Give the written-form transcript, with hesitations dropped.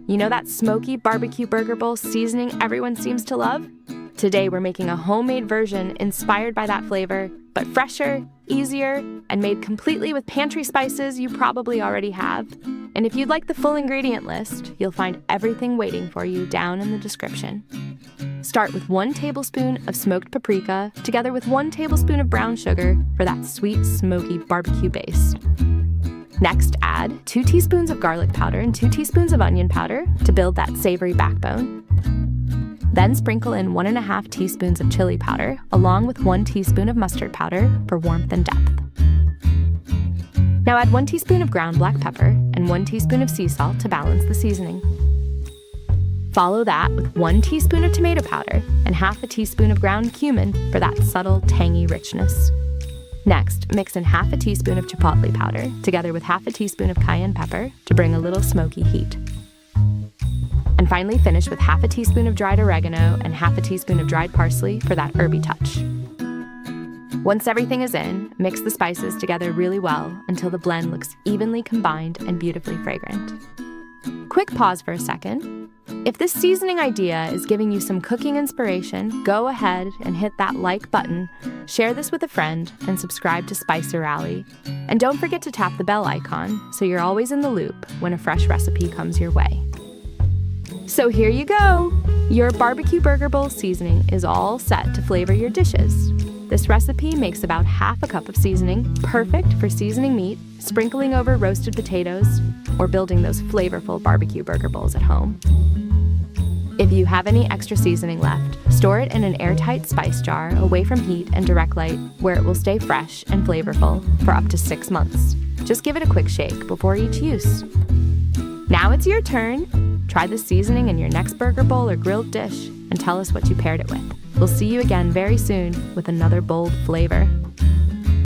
You know that smoky barbecue burger bowl seasoning everyone seems to love? Today we're making a homemade version inspired by that flavor, but fresher, easier, and made completely with pantry spices you probably already have. And if you'd like the full ingredient list, you'll find everything waiting for you down in the description. Start with 1 tablespoon of smoked paprika together with 1 tablespoon of brown sugar for that sweet, smoky barbecue base. Next, add 2 teaspoons of garlic powder and 2 teaspoons of onion powder to build that savory backbone. Then sprinkle in 1½ teaspoons of chili powder along with 1 teaspoon of mustard powder for warmth and depth. Now add 1 teaspoon of ground black pepper and 1 teaspoon of sea salt to balance the seasoning. Follow that with 1 teaspoon of tomato powder and ½ teaspoon of ground cumin for that subtle, tangy richness. Next, mix in ½ teaspoon of chipotle powder together with ½ teaspoon of cayenne pepper to bring a little smoky heat. And finally finish with ½ teaspoon of dried oregano and ½ teaspoon of dried parsley for that herby touch. Once everything is in, mix the spices together really well until the blend looks evenly combined and beautifully fragrant. Quick pause for a second. If this seasoning idea is giving you some cooking inspiration, go ahead and hit that like button, share this with a friend, and subscribe to SpiceRally. And don't forget to tap the bell icon so you're always in the loop when a fresh recipe comes your way. So here you go! Your barbecue burger bowl seasoning is all set to flavor your dishes. This recipe makes about ½ cup of seasoning, perfect for seasoning meat, sprinkling over roasted potatoes, or building those flavorful barbecue burger bowls at home. If you have any extra seasoning left, store it in an airtight spice jar away from heat and direct light where it will stay fresh and flavorful for up to 6 months. Just give it a quick shake before each use. Now it's your turn. Try the seasoning in your next burger bowl or grilled dish and tell us what you paired it with. We'll see you again very soon with another bold flavor.